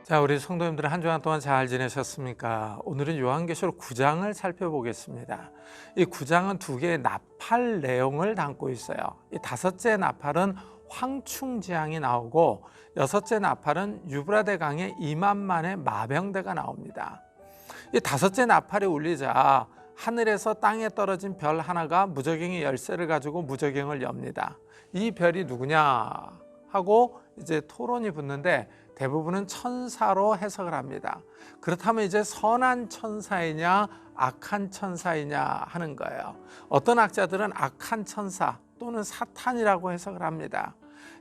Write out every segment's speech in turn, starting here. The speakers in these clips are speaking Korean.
자, 우리 성도님들 한 주간 동안 잘 지내셨습니까? 오늘은 요한계시록 9장을 살펴보겠습니다. 이 9장은 두 개의 나팔 내용을 담고 있어요. 이 다섯째 나팔은 황충지향이 나오고 여섯째 나팔은 유브라데 강의 2만만의 마병대가 나옵니다. 이 다섯째 나팔이 울리자 하늘에서 땅에 떨어진 별 하나가 무저갱이 열쇠를 가지고 무저갱을 엽니다. 이 별이 누구냐 하고 이제 토론이 붙는데 대부분은 천사로 해석을 합니다. 그렇다면 이제 선한 천사이냐 악한 천사이냐 하는 거예요. 어떤 학자들은 악한 천사 또는 사탄이라고 해석을 합니다.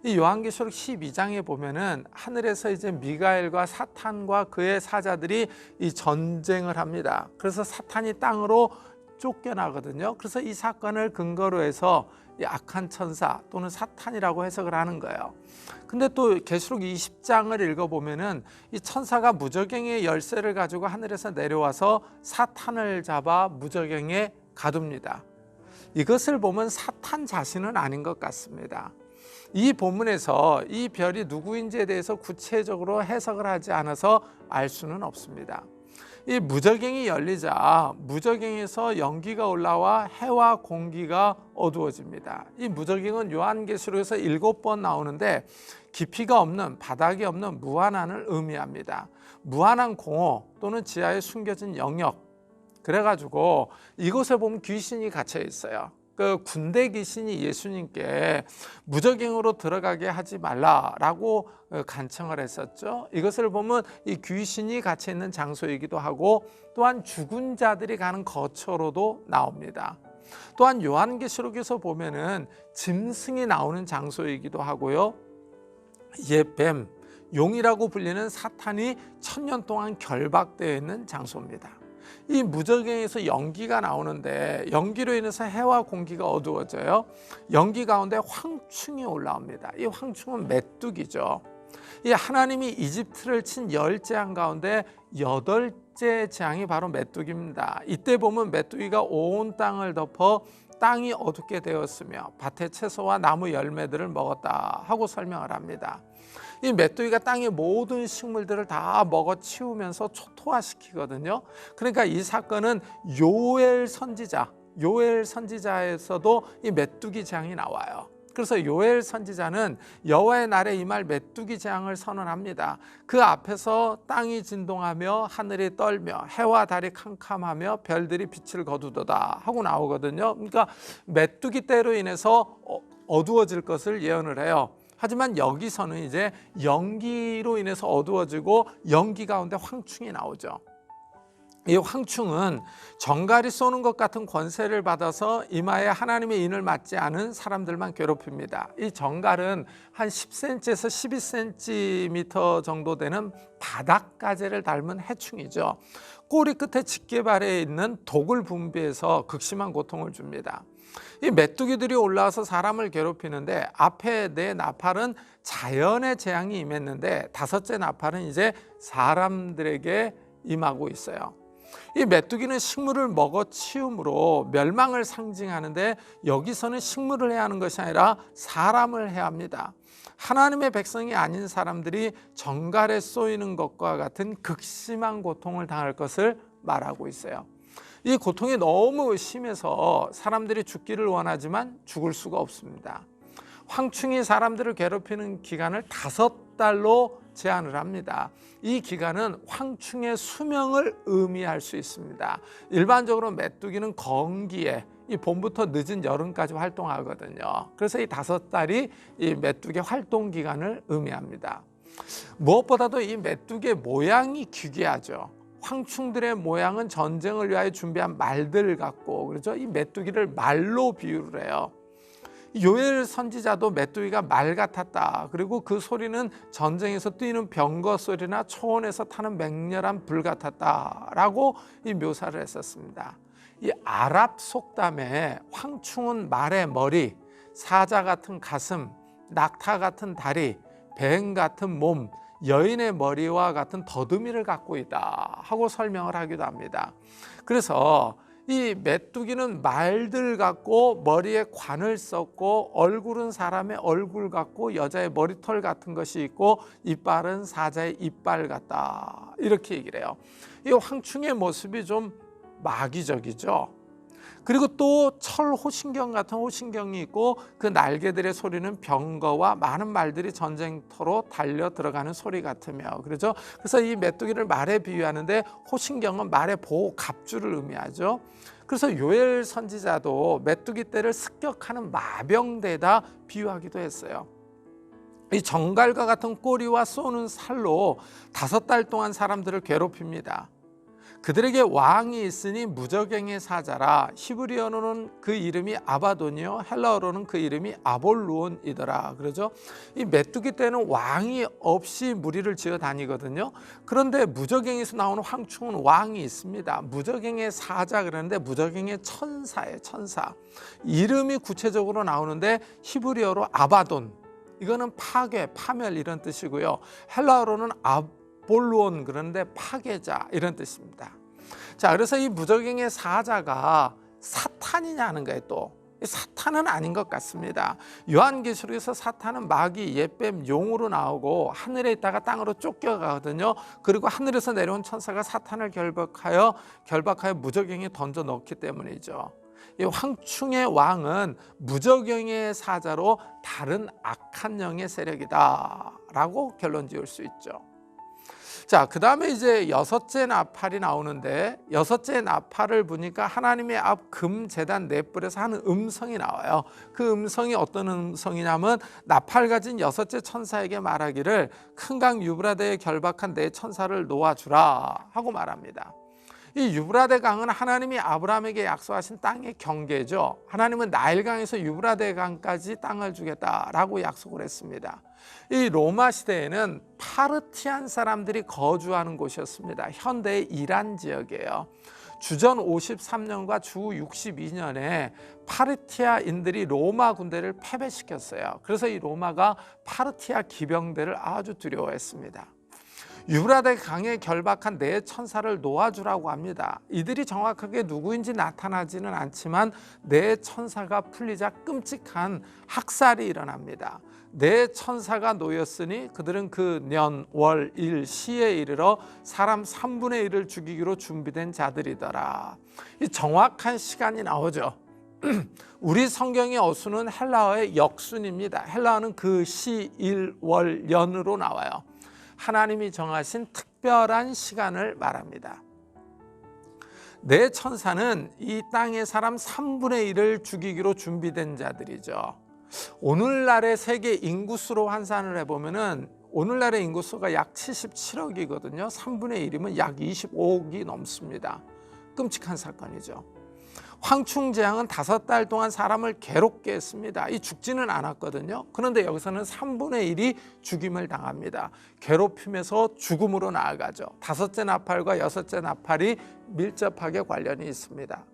이 요한계시록 12장에 보면은 하늘에서 이제 미가엘과 사탄과 그의 사자들이 이 전쟁을 합니다. 그래서 사탄이 땅으로 쫓겨나거든요. 그래서 이 사건을 근거로 해서 이 악한 천사 또는 사탄이라고 해석을 하는 거예요. 근데 또 계시록 20장을 읽어보면은 이 천사가 무저갱의 열쇠를 가지고 하늘에서 내려와서 사탄을 잡아 무저갱에 가둡니다. 이것을 보면 사탄 자신은 아닌 것 같습니다. 이 본문에서 이 별이 누구인지에 대해서 구체적으로 해석을 하지 않아서 알 수는 없습니다. 이 무저갱이 열리자 무저갱에서 연기가 올라와 해와 공기가 어두워집니다. 이 무저갱은 요한계시록에서 7번 나오는데 깊이가 없는, 바닥이 없는 무한한을 의미합니다. 무한한 공허 또는 지하에 숨겨진 영역, 그래가지고 이곳에 보면 귀신이 갇혀 있어요. 그 군대 귀신이 예수님께 무저갱으로 들어가게 하지 말라라고 간청을 했었죠. 이것을 보면 이 귀신이 갇혀 있는 장소이기도 하고 또한 죽은 자들이 가는 거처로도 나옵니다. 또한 요한계시록에서 보면은 짐승이 나오는 장소이기도 하고요. 뱀, 용이라고 불리는 사탄이 1000년 동안 결박되어 있는 장소입니다. 이 무저갱에서 연기가 나오는데 연기로 인해서 해와 공기가 어두워져요. 연기 가운데 황충이 올라옵니다. 이 황충은 메뚜기죠. 이 하나님이 이집트를 친 10재앙 가운데 8째 재앙이 바로 메뚜기입니다. 이때 보면 메뚜기가 온 땅을 덮어 땅이 어둡게 되었으며 밭의 채소와 나무 열매들을 먹었다 하고 설명을 합니다. 이 메뚜기가 땅의 모든 식물들을 다 먹어치우면서 초토화시키거든요. 그러니까 이 사건은 요엘 선지자에서도 이 메뚜기 재앙이 나와요. 그래서 요엘 선지자는 여호와의 날에 임할 메뚜기 재앙을 선언합니다. 그 앞에서 땅이 진동하며 하늘이 떨며 해와 달이 캄캄하며 별들이 빛을 거두도다 하고 나오거든요. 그러니까 메뚜기 때로 인해서 어두워질 것을 예언을 해요. 하지만 여기서는 이제 연기로 인해서 어두워지고 연기 가운데 황충이 나오죠. 이 황충은 정갈이 쏘는 것 같은 권세를 받아서 이마에 하나님의 인을 맞지 않은 사람들만 괴롭힙니다. 이 정갈은 한 10cm에서 12cm 정도 되는 바닥가재를 닮은 해충이죠. 꼬리 끝에 집게발에 있는 독을 분비해서 극심한 고통을 줍니다. 이 메뚜기들이 올라와서 사람을 괴롭히는데 앞에 네 나팔은 자연의 재앙이 임했는데 다섯째 나팔은 이제 사람들에게 임하고 있어요. 이 메뚜기는 식물을 먹어치움으로 멸망을 상징하는데 여기서는 식물을 해야 하는 것이 아니라 사람을 해야 합니다. 하나님의 백성이 아닌 사람들이 정갈에 쏘이는 것과 같은 극심한 고통을 당할 것을 말하고 있어요. 이 고통이 너무 심해서 사람들이 죽기를 원하지만 죽을 수가 없습니다. 황충이 사람들을 괴롭히는 기간을 5달로 제한을 합니다. 이 기간은 황충의 수명을 의미할 수 있습니다. 일반적으로 메뚜기는 건기에 이 봄부터 늦은 여름까지 활동하거든요. 그래서 이 5달이 이 메뚜기 활동 기간을 의미합니다. 무엇보다도 이 메뚜기의 모양이 기괴하죠. 황충들의 모양은 전쟁을 위하여 준비한 말들 같고, 그렇죠? 이 메뚜기를 말로 비유를 해요. 요엘 선지자도 메뚜기가 말 같았다. 그리고 그 소리는 전쟁에서 뛰는 병거 소리나 초원에서 타는 맹렬한 불 같았다라고 이 묘사를 했었습니다. 이 아랍 속담에 황충은 말의 머리, 사자 같은 가슴, 낙타 같은 다리, 뱀 같은 몸, 여인의 머리와 같은 더듬이를 갖고 있다 하고 설명을 하기도 합니다. 그래서 이 메뚜기는 말들 같고 머리에 관을 썼고 얼굴은 사람의 얼굴 같고 여자의 머리털 같은 것이 있고 이빨은 사자의 이빨 같다, 이렇게 얘기를 해요. 이 황충의 모습이 좀 마귀적이죠. 그리고 또 철호신경 같은 호신경이 있고 그 날개들의 소리는 병거와 많은 말들이 전쟁터로 달려 들어가는 소리 같으며, 그렇죠? 그래서 이 메뚜기를 말에 비유하는데 호신경은 말의 보호 갑주를 의미하죠. 그래서 요엘 선지자도 메뚜기 떼를 습격하는 마병대다 비유하기도 했어요. 이 정갈과 같은 꼬리와 쏘는 살로 5달 동안 사람들을 괴롭힙니다. 그들에게 왕이 있으니 무저갱의 사자라. 히브리어로는 그 이름이 아바돈이요 헬라어로는 그 이름이 아볼루온이더라. 그러죠? 이 메뚜기 떼는 왕이 없이 무리를 지어 다니거든요. 그런데 무저갱에서 나오는 황충은 왕이 있습니다. 무저갱의 사자 그러는데 무저갱의 천사예요. 천사. 이름이 구체적으로 나오는데 히브리어로 아바돈, 이거는 파괴, 파멸 이런 뜻이고요. 헬라어로는 아볼루온, 그런데 파괴자 이런 뜻입니다. 자, 그래서 이 무저갱의 사자가 사탄이냐는 거예요. 또 사탄은 아닌 것 같습니다. 요한계시록에서 사탄은 마귀, 옛뱀, 용으로 나오고 하늘에 있다가 땅으로 쫓겨가거든요. 그리고 하늘에서 내려온 천사가 사탄을 결박하여 무저갱에 던져 넣기 때문이죠. 이 황충의 왕은 무저갱의 사자로 다른 악한 영의 세력이다라고 결론 지을 수 있죠. 자, 그 다음에 이제 6째 나팔이 나오는데 6째 나팔을 보니까 하나님의 앞 금제단 넷불에서 하는 음성이 나와요. 그 음성이 어떤 음성이냐면 나팔 가진 6째 천사에게 말하기를 큰 강 유브라데에 결박한 내 천사를 놓아주라 하고 말합니다. 이 유브라데 강은 하나님이 아브라함에게 약속하신 땅의 경계죠. 하나님은 나일강에서 유브라데 강까지 땅을 주겠다라고 약속을 했습니다. 이 로마 시대에는 파르티안 사람들이 거주하는 곳이었습니다. 현대의 이란 지역이에요. 주전 53년과 주 62년에 파르티아인들이 로마 군대를 패배시켰어요. 그래서 이 로마가 파르티아 기병대를 아주 두려워했습니다. 유브라데 강에 결박한 네 천사를 놓아주라고 합니다. 이들이 정확하게 누구인지 나타나지는 않지만 네 천사가 풀리자 끔찍한 학살이 일어납니다. 네 천사가 놓였으니 그들은 그 년, 월, 일, 시에 이르러 사람 3분의 1을 죽이기로 준비된 자들이더라. 이 정확한 시간이 나오죠. 우리 성경의 어순은 헬라어의 역순입니다. 헬라어는 그 시, 일, 월, 년으로 나와요. 하나님이 정하신 특별한 시간을 말합니다. 네 천사는 이 땅의 사람 3분의 1을 죽이기로 준비된 자들이죠. 오늘날의 세계 인구수로 환산을 해보면 오늘날의 인구수가 약 77억이거든요. 3분의 1이면 약 25억이 넘습니다. 끔찍한 사건이죠. 황충재앙은 5달 동안 사람을 괴롭게 했습니다. 이 죽지는 않았거든요. 그런데 여기서는 3분의 1이 죽임을 당합니다. 괴롭힘에서 죽음으로 나아가죠. 5째 나팔과 6째 나팔이 밀접하게 관련이 있습니다.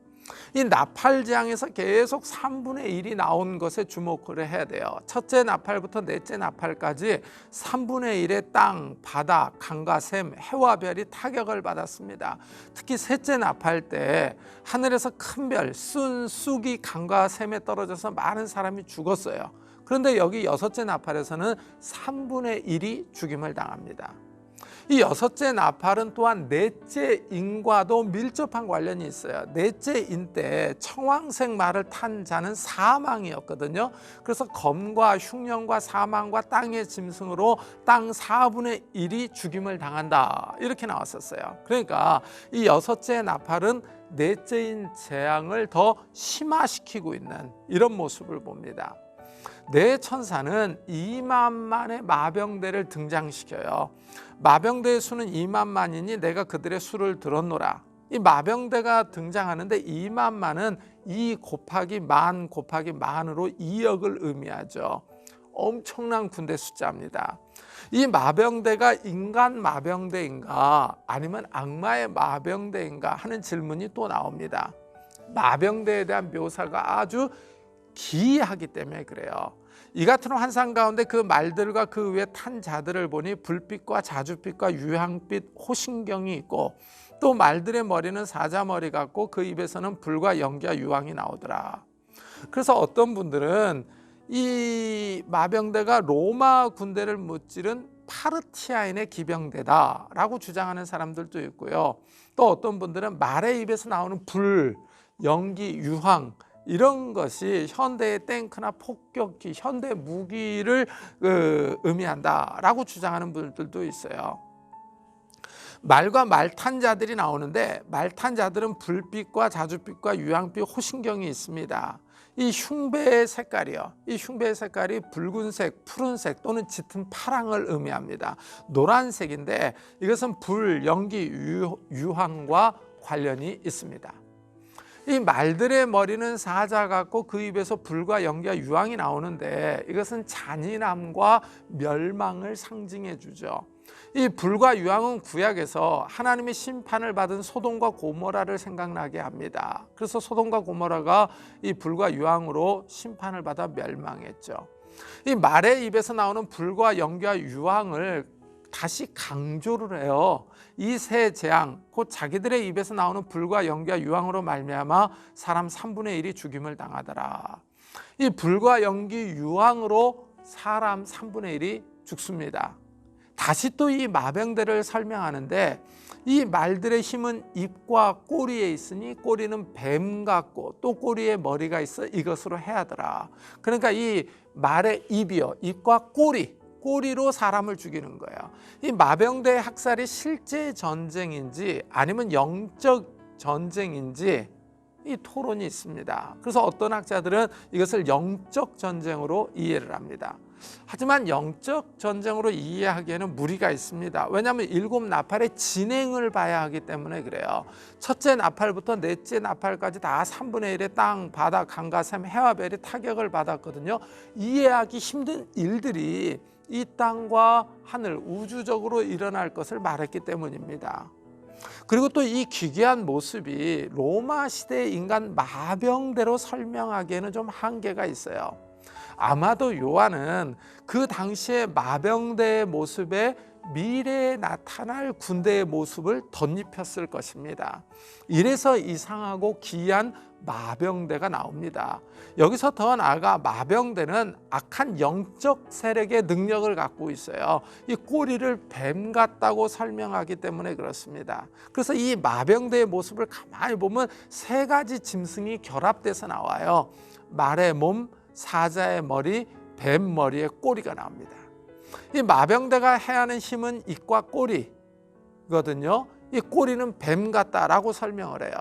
이 나팔재앙에서 계속 3분의 1이 나온 것에 주목을 해야 돼요. 첫째 나팔부터 넷째 나팔까지 3분의 1의 땅, 바다, 강과 샘, 해와 별이 타격을 받았습니다. 특히 셋째 나팔 때 하늘에서 큰 별, 쑥이 강과 샘에 떨어져서 많은 사람이 죽었어요. 그런데 여기 6째 나팔에서는 3분의 1이 죽임을 당합니다. 이 6째 나팔은 또한 넷째 인과도 밀접한 관련이 있어요. 넷째 인 때 청황색 말을 탄 자는 사망이었거든요. 그래서 검과 흉년과 사망과 땅의 짐승으로 땅 4분의 1이 죽임을 당한다, 이렇게 나왔었어요. 그러니까 이 6째 나팔은 넷째인 재앙을 더 심화시키고 있는 이런 모습을 봅니다. 네 천사는 2만만의 마병대를 등장시켜요. 마병대의 수는 2만만이니 내가 그들의 수를 들었노라. 이 마병대가 등장하는데 2만만은 2 곱하기 만 곱하기 만으로 2억을 의미하죠. 엄청난 군대 숫자입니다. 이 마병대가 인간 마병대인가 아니면 악마의 마병대인가 하는 질문이 또 나옵니다. 마병대에 대한 묘사가 아주 기이하기 때문에 그래요. 이 같은 환상 가운데 그 말들과 그 위에 탄 자들을 보니 불빛과 자줏빛과 유향빛 호신경이 있고 또 말들의 머리는 사자머리 같고 그 입에서는 불과 연기와 유황이 나오더라. 그래서 어떤 분들은 이 마병대가 로마 군대를 무찌른 파르티아인의 기병대다라고 주장하는 사람들도 있고요. 또 어떤 분들은 말의 입에서 나오는 불, 연기, 유황 이런 것이 현대의 탱크나 폭격기, 현대 무기를 의미한다라고 주장하는 분들도 있어요. 말과 말탄 자들이 나오는데 말탄 자들은 불빛과 자줏빛과 유황빛 호신경이 있습니다. 이 흉배의 색깔이요. 이 흉배의 색깔이 붉은색, 푸른색 또는 짙은 파랑을 의미합니다. 노란색인데 이것은 불, 연기, 유황과 관련이 있습니다. 이 말들의 머리는 사자 같고 그 입에서 불과 연기와 유황이 나오는데 이것은 잔인함과 멸망을 상징해 주죠. 이 불과 유황은 구약에서 하나님의 심판을 받은 소돔과 고모라를 생각나게 합니다. 그래서 소돔과 고모라가 이 불과 유황으로 심판을 받아 멸망했죠. 이 말의 입에서 나오는 불과 연기와 유황을 다시 강조를 해요. 이 세 재앙, 곧 자기들의 입에서 나오는 불과 연기와 유황으로 말미암아 사람 3분의 1이 죽임을 당하더라. 이 불과 연기, 유황으로 사람 3분의 1이 죽습니다. 다시 또 이 마병대를 설명하는데 이 말들의 힘은 입과 꼬리에 있으니 꼬리는 뱀 같고 또 꼬리에 머리가 있어 이것으로 해하더라. 그러니까 이 말의 입이요, 입과 꼬리로 사람을 죽이는 거예요. 이 마병대의 학살이 실제 전쟁인지 아니면 영적 전쟁인지 이 토론이 있습니다. 그래서 어떤 학자들은 이것을 영적 전쟁으로 이해를 합니다. 하지만 영적 전쟁으로 이해하기에는 무리가 있습니다. 왜냐하면 7 나팔의 진행을 봐야 하기 때문에 그래요. 첫째 나팔부터 넷째 나팔까지 다 3분의 1의 땅, 바다, 강과 샘, 해와 별이 타격을 받았거든요. 이해하기 힘든 일들이 이 땅과 하늘, 우주적으로 일어날 것을 말했기 때문입니다. 그리고 또 이 기괴한 모습이 로마 시대의 인간 마병대로 설명하기에는 좀 한계가 있어요. 아마도 요한은 그 당시의 마병대의 모습에 미래에 나타날 군대의 모습을 덧입혔을 것입니다. 이래서 이상하고 기이한 마병대가 나옵니다. 여기서 더 나아가 마병대는 악한 영적 세력의 능력을 갖고 있어요. 이 꼬리를 뱀 같다고 설명하기 때문에 그렇습니다. 그래서 이 마병대의 모습을 가만히 보면 3가지 짐승이 결합돼서 나와요. 말의 몸, 사자의 머리, 뱀 머리에 꼬리가 나옵니다. 이 마병대가 해하는 힘은 입과 꼬리거든요. 이 꼬리는 뱀 같다라고 설명을 해요.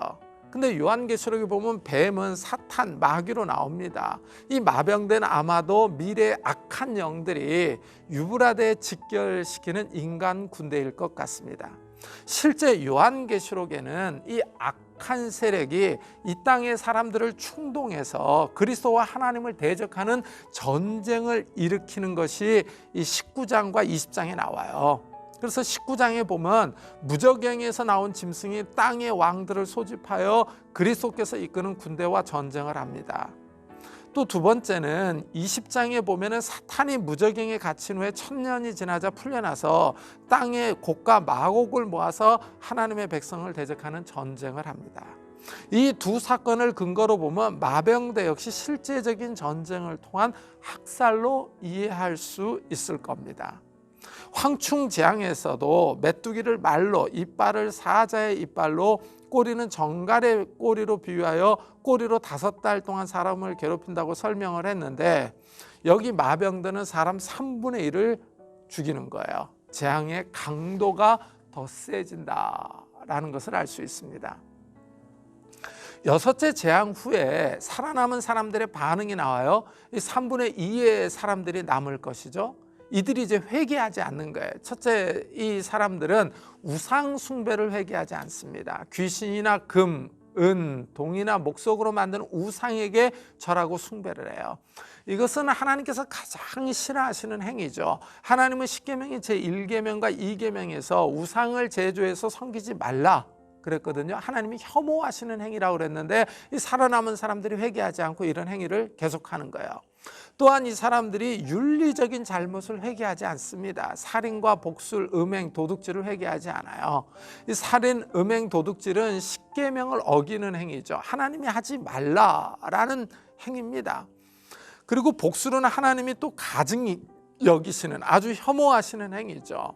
근데 요한계시록에 보면 뱀은 사탄, 마귀로 나옵니다. 이 마병대는 아마도 미래의 악한 영들이 유브라데에 직결시키는 인간 군대일 것 같습니다. 실제 요한계시록에는 이 악한 세력이 이 땅의 사람들을 충동해서 그리스도와 하나님을 대적하는 전쟁을 일으키는 것이 이 19장과 20장에 나와요. 그래서 19장에 보면 무저갱에서 나온 짐승이 땅의 왕들을 소집하여 그리스도께서 이끄는 군대와 전쟁을 합니다. 또 두 번째는 20장에 보면은 사탄이 무저갱에 갇힌 후에 1000년이 지나자 풀려나서 땅에 곡과 마곡을 모아서 하나님의 백성을 대적하는 전쟁을 합니다. 이 두 사건을 근거로 보면 마병대 역시 실제적인 전쟁을 통한 학살로 이해할 수 있을 겁니다. 황충재앙에서도 메뚜기를 말로, 이빨을 사자의 이빨로, 꼬리는 정갈의 꼬리로 비유하여 꼬리로 5달 동안 사람을 괴롭힌다고 설명을 했는데 여기 마병대는 사람 3분의 1을 죽이는 거예요. 재앙의 강도가 더 세진다라는 것을 알 수 있습니다. 6째 재앙 후에 살아남은 사람들의 반응이 나와요. 이 3분의 2의 사람들이 남을 것이죠. 이들이 이제 회개하지 않는 거예요. 첫째, 이 사람들은 우상 숭배를 회개하지 않습니다. 귀신이나 금, 은, 동이나 목석으로 만든 우상에게 절하고 숭배를 해요. 이것은 하나님께서 가장 싫어하시는 행위죠. 하나님은 십계명의 제1계명과 2계명에서 우상을 제조해서 섬기지 말라 그랬거든요. 하나님이 혐오하시는 행위라고 그랬는데 이 살아남은 사람들이 회개하지 않고 이런 행위를 계속하는 거예요. 또한 이 사람들이 윤리적인 잘못을 회개하지 않습니다. 살인과 복술, 음행, 도둑질을 회개하지 않아요. 이 살인, 음행, 도둑질은 십계명을 어기는 행위죠. 하나님이 하지 말라라는 행위입니다. 그리고 복술은 하나님이 또 가증히 여기시는, 아주 혐오하시는 행위죠.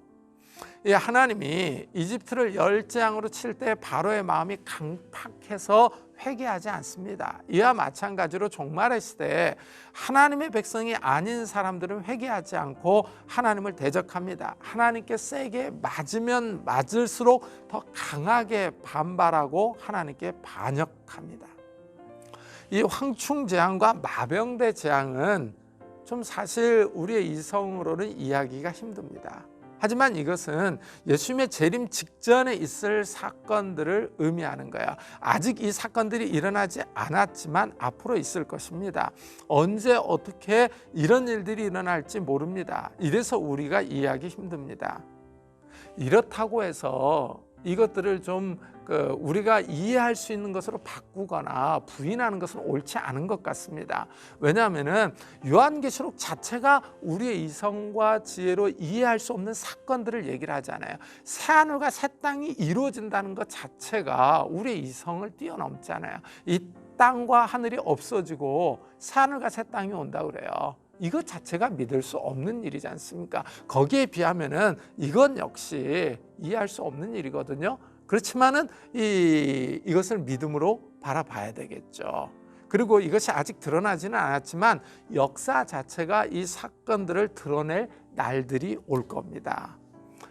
하나님이 이집트를 열재앙으로 칠 때 바로의 마음이 강팍해서 회개하지 않습니다. 이와 마찬가지로 종말의 시대에 하나님의 백성이 아닌 사람들은 회개하지 않고 하나님을 대적합니다. 하나님께 세게 맞으면 맞을수록 더 강하게 반발하고 하나님께 반역합니다. 이 황충재앙과 마병대 재앙은 좀 사실 우리의 이성으로는 이해하기가 힘듭니다. 하지만 이것은 예수님의 재림 직전에 있을 사건들을 의미하는 거예요. 아직 이 사건들이 일어나지 않았지만 앞으로 있을 것입니다. 언제 어떻게 이런 일들이 일어날지 모릅니다. 이래서 우리가 이해하기 힘듭니다. 이렇다고 해서 이것들을 좀 우리가 이해할 수 있는 것으로 바꾸거나 부인하는 것은 옳지 않은 것 같습니다. 왜냐하면 요한계시록 자체가 우리의 이성과 지혜로 이해할 수 없는 사건들을 얘기를 하잖아요. 새하늘과 새 땅이 이루어진다는 것 자체가 우리의 이성을 뛰어넘잖아요. 이 땅과 하늘이 없어지고 새하늘과 새 땅이 온다고 그래요. 이것 자체가 믿을 수 없는 일이지 않습니까? 거기에 비하면은 이건 역시 이해할 수 없는 일이거든요. 그렇지만은 이것을 믿음으로 바라봐야 되겠죠. 그리고 이것이 아직 드러나지는 않았지만 역사 자체가 이 사건들을 드러낼 날들이 올 겁니다.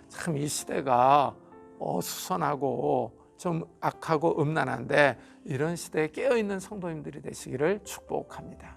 참 이 시대가 어수선하고 좀 악하고 음란한데 이런 시대에 깨어있는 성도님들이 되시기를 축복합니다.